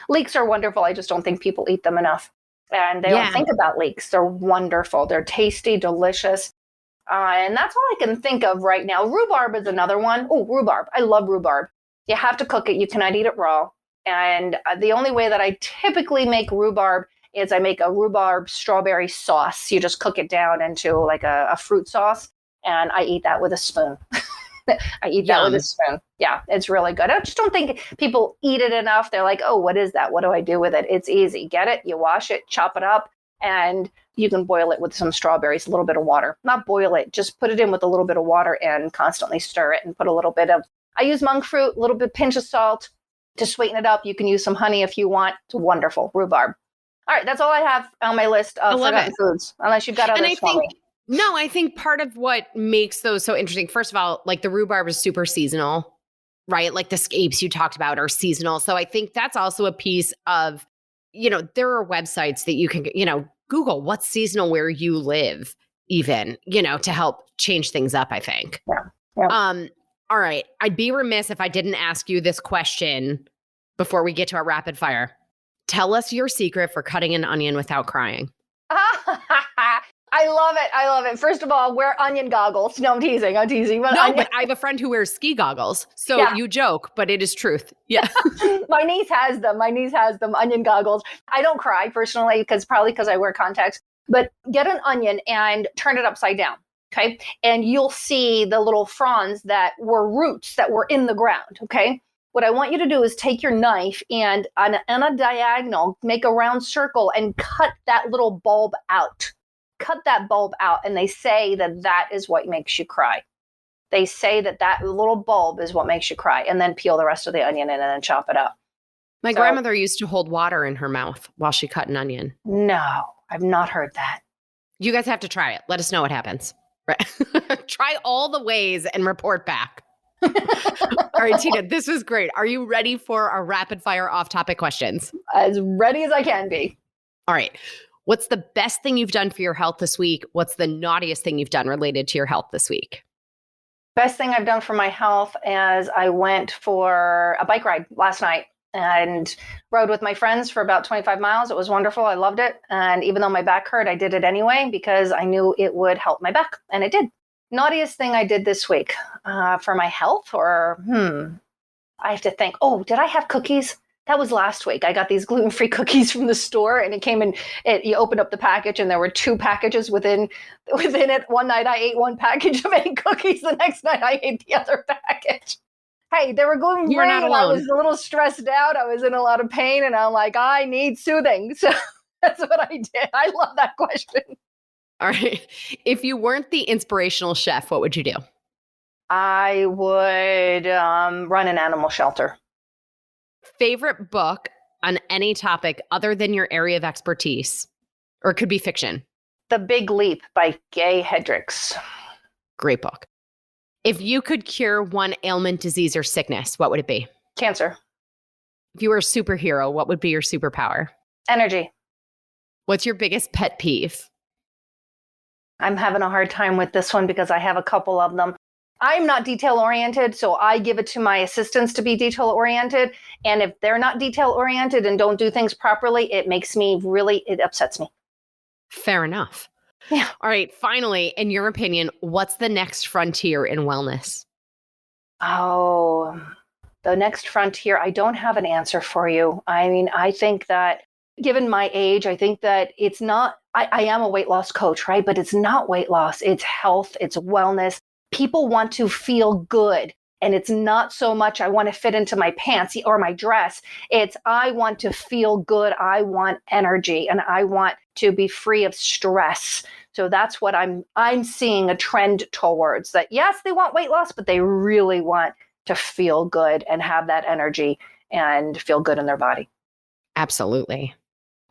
Leeks are wonderful. I just don't think people eat them enough. And they don't think about leeks. They're wonderful. They're tasty, delicious. And that's all I can think of right now. Rhubarb is another one. Oh, rhubarb. I love rhubarb. You have to cook it. You cannot eat it raw. And the only way that I typically make rhubarb is I make a rhubarb strawberry sauce. You just cook it down into like a fruit sauce, and I eat that with a spoon. I eat that with a spoon. Yeah, it's really good. I just don't think people eat it enough. They're like, oh, what is that? What do I do with it? It's easy. Get it, you wash it, chop it up, and you can boil it with some strawberries, a little bit of water. Not boil it, just put it in with a little bit of water and constantly stir it, and put a little bit of, I use monk fruit, a little bit pinch of salt to sweeten it up. You can use some honey if you want. It's wonderful. Rhubarb. All right, that's all I have on my list of forgotten foods, unless you've got others for me. No, I think part of what makes those so interesting, first of all, like the rhubarb is super seasonal, right? Like the scapes you talked about are seasonal. So I think that's also a piece of, there are websites that you can, Google what's seasonal where you live even, to help change things up, I think. Yeah. All right. I'd be remiss if I didn't ask you this question before we get to our rapid fire. Tell us your secret for cutting an onion without crying. I love it. First of all, wear onion goggles. No, I'm teasing. But I have a friend who wears ski goggles. So You joke, but it is truth. Yeah. My niece has them. Onion goggles. I don't cry personally because I wear contacts. But get an onion and turn it upside down. Okay. And you'll see the little fronds that were roots that were in the ground. Okay. What I want you to do is take your knife and on a diagonal, make a round circle and cut that little bulb out. Cut that bulb out. And they say that is what makes you cry. They say that little bulb is what makes you cry. And then peel the rest of the onion in and then chop it up. My grandmother used to hold water in her mouth while she cut an onion. No, I've not heard that. You guys have to try it. Let us know what happens. Right. Try all the ways and report back. All right, Tina, this was great. Are you ready for our rapid fire off-topic questions? As ready as I can be. All right. What's the best thing you've done for your health this week? What's the naughtiest thing you've done related to your health this week? Best thing I've done for my health is I went for a bike ride last night and rode with my friends for about 25 miles. It was wonderful. I loved it. And even though my back hurt, I did it anyway because I knew it would help my back. And it did. Naughtiest thing I did this week for my health I have to think. Oh, did I have cookies? That was last week. I got these gluten-free cookies from the store and it came in, you opened up the package and there were 2 packages within it. One night I ate 1 package of 8 cookies. The next night I ate the other package. Hey, they were gluten-free. You're not alone. I was a little stressed out. I was in a lot of pain and I'm like, I need soothing. So that's what I did. I love that question. All right. If you weren't the inspirational chef, what would you do? I would run an animal shelter. Favorite book on any topic other than your area of expertise, or it could be fiction? The Big Leap by Gay Hendricks. Great book. If you could cure one ailment, disease, or sickness, what would it be? Cancer. If you were a superhero, what would be your superpower? Energy. What's your biggest pet peeve? I'm having a hard time with this one because I have a couple of them. I'm not detail oriented, so I give it to my assistants to be detail oriented. And if they're not detail oriented and don't do things properly, it upsets me. Fair enough. Yeah. All right. Finally, in your opinion, what's the next frontier in wellness? Oh, the next frontier. I don't have an answer for you. I mean, I think that given my age, I think that it's not, I am a weight loss coach, right? But it's not weight loss. It's health. It's wellness. People want to feel good. And it's not so much I want to fit into my pants or my dress. It's I want to feel good. I want energy and I want to be free of stress. So that's what I'm seeing a trend towards, that yes, they want weight loss, but they really want to feel good and have that energy and feel good in their body. Absolutely.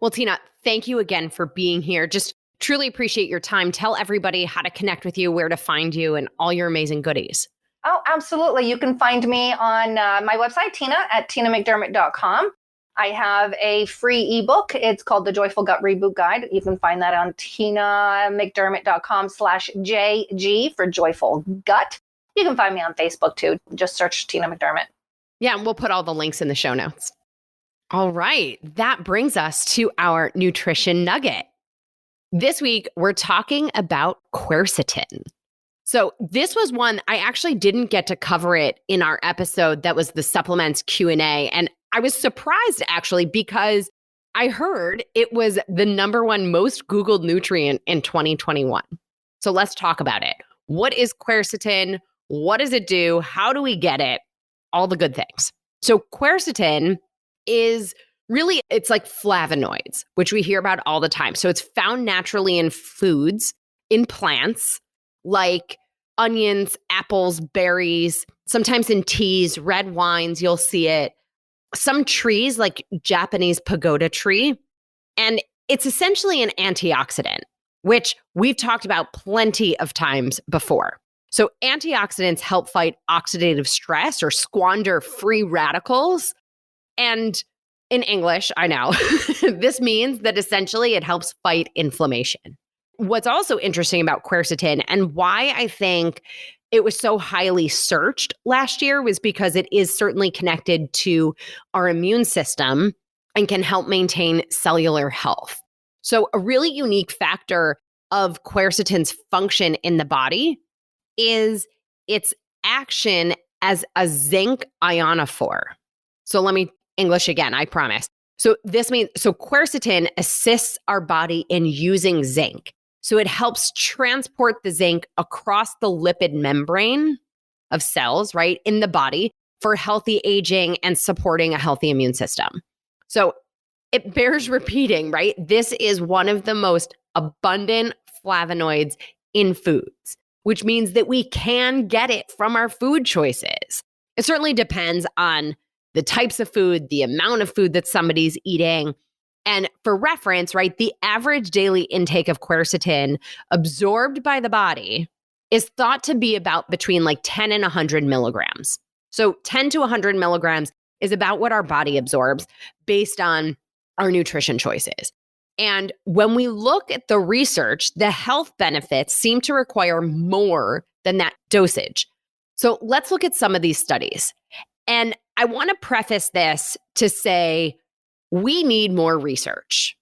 Well, Tina, thank you again for being here. Just truly appreciate your time. Tell everybody how to connect with you, where to find you, and all your amazing goodies. Oh, absolutely. You can find me on my website, tinamcdermott.com. I have a free ebook. It's called The Joyful Gut Reboot Guide. You can find that on tinamcdermott.com/JG for Joyful Gut. You can find me on Facebook too. Just search Tina McDermott. Yeah, and we'll put all the links in the show notes. All right. That brings us to our nutrition nugget. This week, we're talking about quercetin. So this was one I actually didn't get to cover it in our episode that was the supplements Q&A. And I was surprised actually because I heard it was the number one most Googled nutrient in 2021. So let's talk about it. What is quercetin? What does it do? How do we get it? All the good things. So quercetin is really, it's like flavonoids, which we hear about all the time. So it's found naturally in foods, in plants, like onions, apples, berries, sometimes in teas, red wines, you'll see it. Some trees, like Japanese pagoda tree. And it's essentially an antioxidant, which we've talked about plenty of times before. So antioxidants help fight oxidative stress or squander free radicals. And in English, I know, this means that essentially it helps fight inflammation. What's also interesting about quercetin and why I think it was so highly searched last year was because it is certainly connected to our immune system and can help maintain cellular health. So a really unique factor of quercetin's function in the body is its action as a zinc ionophore. So let me English again, I promise. So this means, quercetin assists our body in using zinc. So it helps transport the zinc across the lipid membrane of cells, right, in the body for healthy aging and supporting a healthy immune system. So it bears repeating, right? This is one of the most abundant flavonoids in foods, which means that we can get it from our food choices. It certainly depends on the types of food, the amount of food that somebody's eating. And for reference, right, the average daily intake of quercetin absorbed by the body is thought to be about between like 10 and 100 milligrams. So 10 to 100 milligrams is about what our body absorbs based on our nutrition choices. And when we look at the research, the health benefits seem to require more than that dosage. So let's look at some of these studies. And I want to preface this to say, we need more research.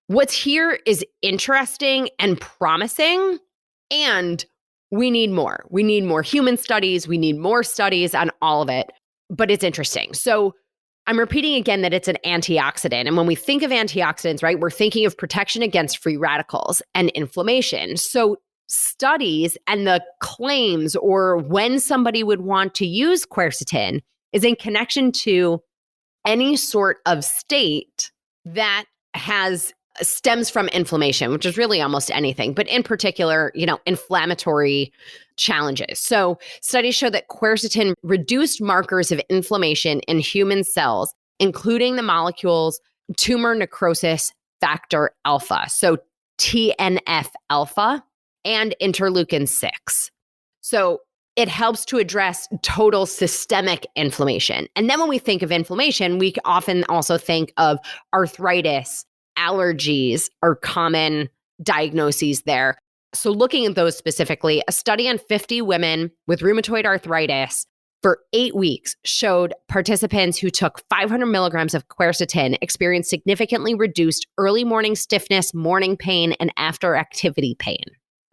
What's here is interesting and promising, and we need more. We need more human studies. We need more studies on all of it, but it's interesting. So I'm repeating again that it's an antioxidant. And when we think of antioxidants, right, we're thinking of protection against free radicals and inflammation. So studies and the claims or when somebody would want to use quercetin is in connection to any sort of state that stems from inflammation, which is really almost anything, but in particular, inflammatory challenges. So studies show that quercetin reduced markers of inflammation in human cells, including the molecules tumor necrosis factor alpha, so TNF alpha, and interleukin 6. So it helps to address total systemic inflammation. And then when we think of inflammation, we often also think of arthritis, allergies are common diagnoses there. So looking at those specifically, a study on 50 women with rheumatoid arthritis for 8 weeks showed participants who took 500 milligrams of quercetin experienced significantly reduced early morning stiffness, morning pain, and after activity pain.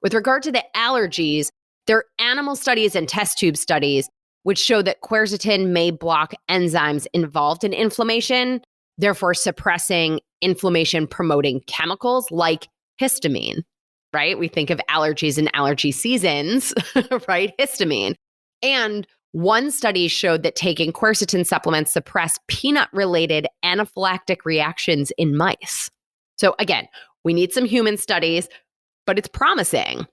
With regard to the allergies, there are animal studies and test tube studies which show that quercetin may block enzymes involved in inflammation, therefore suppressing inflammation-promoting chemicals like histamine, right? We think of allergies and allergy seasons, right? Histamine. And one study showed that taking quercetin supplements suppress peanut-related anaphylactic reactions in mice. So again, we need some human studies, but it's promising.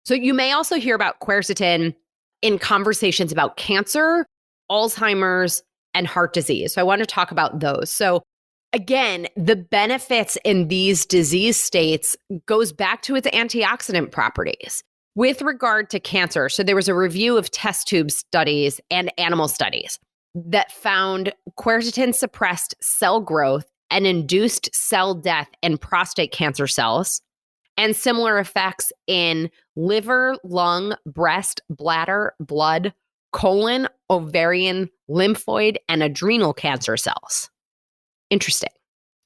So you may also hear about quercetin in conversations about cancer, Alzheimer's, and heart disease. So I want to talk about those. So again, the benefits in these disease states goes back to its antioxidant properties. With regard to cancer, so there was a review of test tube studies and animal studies that found quercetin suppressed cell growth and induced cell death in prostate cancer cells, and similar effects in liver, lung, breast, bladder, blood, colon, ovarian, lymphoid, and adrenal cancer cells. Interesting.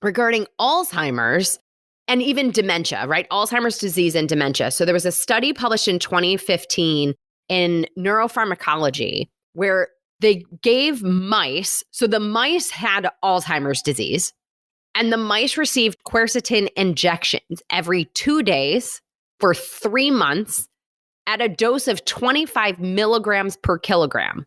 Regarding Alzheimer's and even dementia, right? Alzheimer's disease and dementia. So there was a study published in 2015 in Neuropharmacology where they gave mice, so the mice had Alzheimer's disease, and the mice received quercetin injections every 2 days for 3 months at a dose of 25 milligrams per kilogram.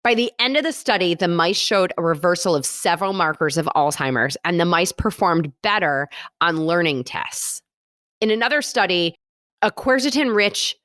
By the end of the study, the mice showed a reversal of several markers of Alzheimer's, and the mice performed better on learning tests. In another study, a quercetin-rich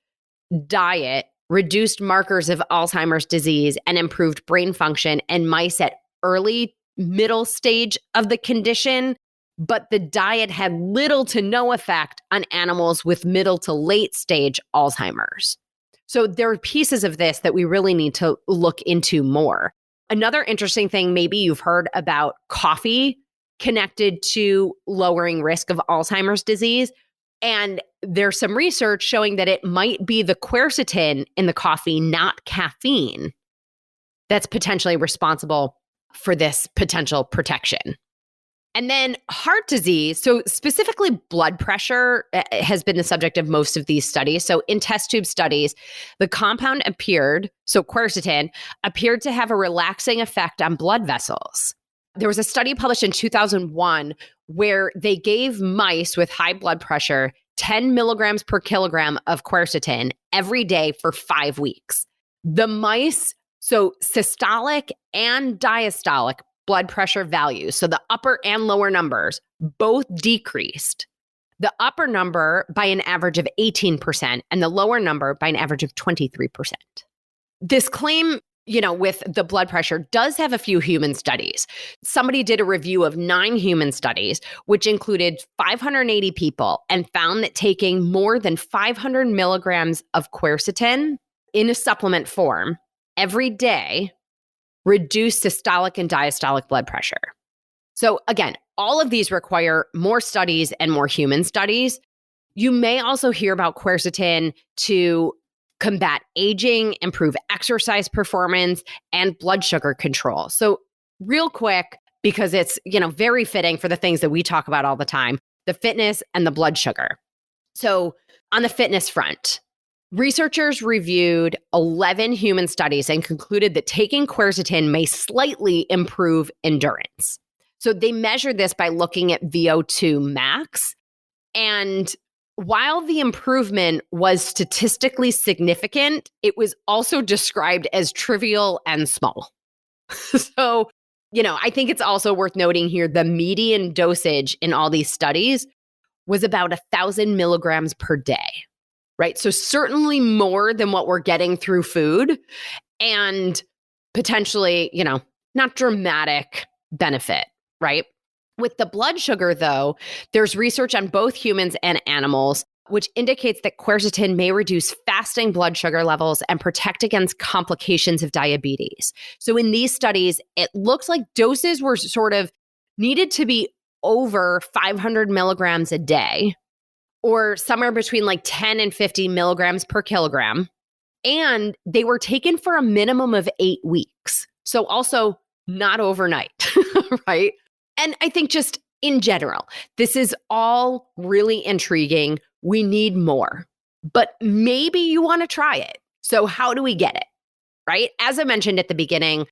diet reduced markers of Alzheimer's disease and improved brain function in mice at early, middle stage of the condition, but the diet had little to no effect on animals with middle to late stage Alzheimer's. So there are pieces of this that we really need to look into more. Another interesting thing, maybe you've heard about coffee connected to lowering risk of Alzheimer's disease. And there's some research showing that it might be the quercetin in the coffee, not caffeine, that's potentially responsible for this potential protection. And then heart disease, so specifically blood pressure has been the subject of most of these studies. So in test tube studies, the compound appeared, so quercetin, appeared to have a relaxing effect on blood vessels. There was a study published in 2001 where they gave mice with high blood pressure 10 milligrams per kilogram of quercetin every day for 5 weeks. The mice, so systolic and diastolic blood pressure values, so the upper and lower numbers, both decreased. The upper number by an average of 18% and the lower number by an average of 23%. This claim, with the blood pressure does have a few human studies. Somebody did a review of 9 human studies, which included 580 people, and found that taking more than 500 milligrams of quercetin in a supplement form every day reduced systolic and diastolic blood pressure. So again, all of these require more studies and more human studies. You may also hear about quercetin to combat aging, improve exercise performance, and blood sugar control. So real quick, because it's, very fitting for the things that we talk about all the time, the fitness and the blood sugar. So on the fitness front, researchers reviewed 11 human studies and concluded that taking quercetin may slightly improve endurance. So they measured this by looking at VO2 max. And while the improvement was statistically significant, it was also described as trivial and small. So, I think it's also worth noting here the median dosage in all these studies was about 1,000 milligrams per day. Right? So certainly more than what we're getting through food, and potentially, not dramatic benefit, right? With the blood sugar, though, there's research on both humans and animals, which indicates that quercetin may reduce fasting blood sugar levels and protect against complications of diabetes. So in these studies, it looks like doses were sort of needed to be over 500 milligrams a day, or somewhere between 10 and 50 milligrams per kilogram. And they were taken for a minimum of 8 weeks. So also not overnight, right? And I think just in general, this is all really intriguing. We need more, but maybe you want to try it. So how do we get it, right? As I mentioned at the beginning,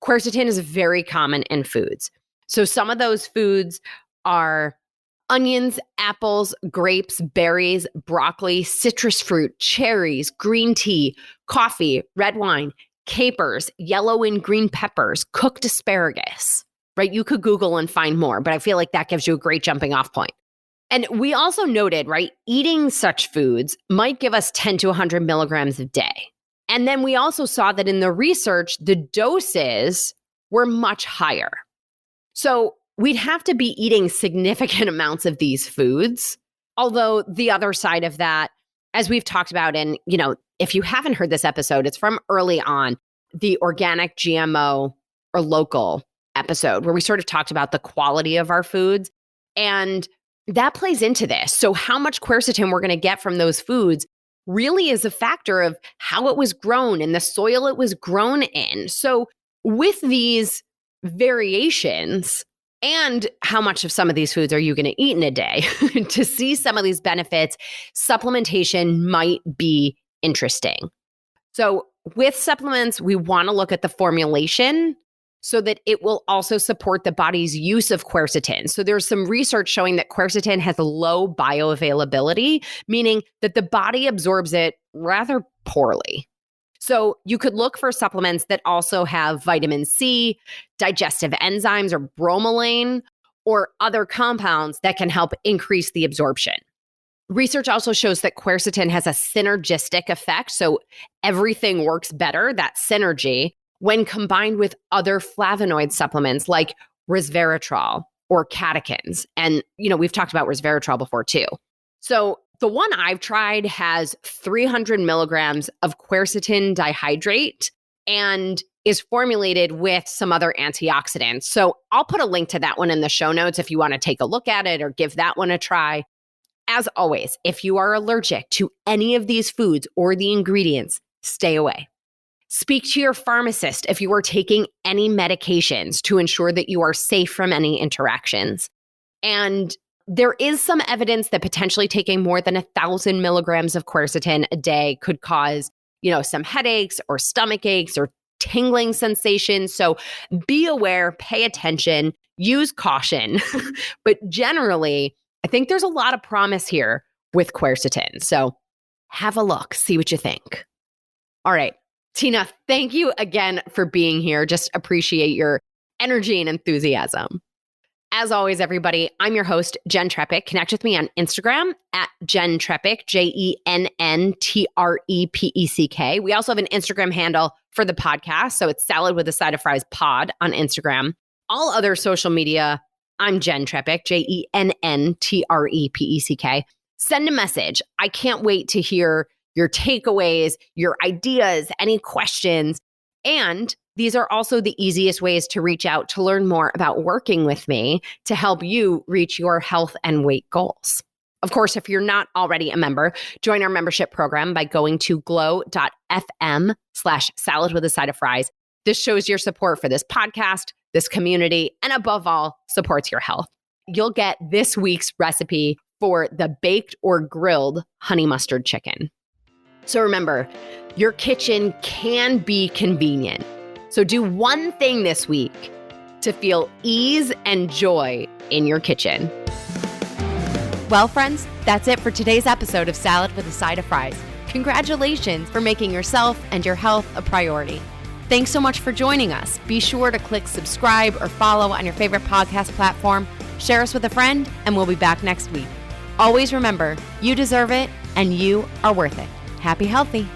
quercetin is very common in foods. So some of those foods are onions, apples, grapes, berries, broccoli, citrus fruit, cherries, green tea, coffee, red wine, capers, yellow and green peppers, cooked asparagus, right? You could Google and find more, but I feel like that gives you a great jumping off point. And we also noted, right, eating such foods might give us 10 to 100 milligrams a day. And then we also saw that in the research, the doses were much higher. So we'd have to be eating significant amounts of these foods. Although the other side of that, as we've talked about, and if you haven't heard this episode, it's from early on, the organic, GMO, or local episode, where we sort of talked about the quality of our foods. And that plays into this. So how much quercetin we're going to get from those foods really is a factor of how it was grown and the soil it was grown in. So with these variations, and how much of some of these foods are you going to eat in a day? To see some of these benefits, supplementation might be interesting. So with supplements, we want to look at the formulation so that it will also support the body's use of quercetin. So there's some research showing that quercetin has a low bioavailability, meaning that the body absorbs it rather poorly. So you could look for supplements that also have vitamin C, digestive enzymes or bromelain, or other compounds that can help increase the absorption. Research also shows that quercetin has a synergistic effect. So everything works better, that synergy, when combined with other flavonoid supplements like resveratrol or catechins. And, we've talked about resveratrol before too. So the one I've tried has 300 milligrams of quercetin dihydrate and is formulated with some other antioxidants. So I'll put a link to that one in the show notes if you want to take a look at it or give that one a try. As always, if you are allergic to any of these foods or the ingredients, stay away. Speak to your pharmacist if you are taking any medications to ensure that you are safe from any interactions. And there is some evidence that potentially taking more than 1,000 milligrams of quercetin a day could cause, some headaches or stomach aches or tingling sensations. So be aware, pay attention, use caution. But generally, I think there's a lot of promise here with quercetin. So have a look, see what you think. All right. Tina, thank you again for being here. Just appreciate your energy and enthusiasm. As always, everybody, I'm your host, Jenn Trepeck. Connect with me on Instagram at Jenn Trepeck, JennTrepeck. We also have an Instagram handle for the podcast. So it's Salad with a Side of Fries Pod on Instagram. All other social media, I'm Jenn Trepeck, JennTrepeck. Send a message. I can't wait to hear your takeaways, your ideas, any questions. And these are also the easiest ways to reach out to learn more about working with me to help you reach your health and weight goals. Of course, if you're not already a member, join our membership program by going to glow.fm/salad with a side of fries. This shows your support for this podcast, this community, and above all, supports your health. You'll get this week's recipe for the baked or grilled honey mustard chicken. So remember, your kitchen can be convenient. So do one thing this week to feel ease and joy in your kitchen. Well, friends, that's it for today's episode of Salad with a Side of Fries. Congratulations for making yourself and your health a priority. Thanks so much for joining us. Be sure to click subscribe or follow on your favorite podcast platform. Share us with a friend, and we'll be back next week. Always remember, you deserve it and you are worth it. Happy healthy.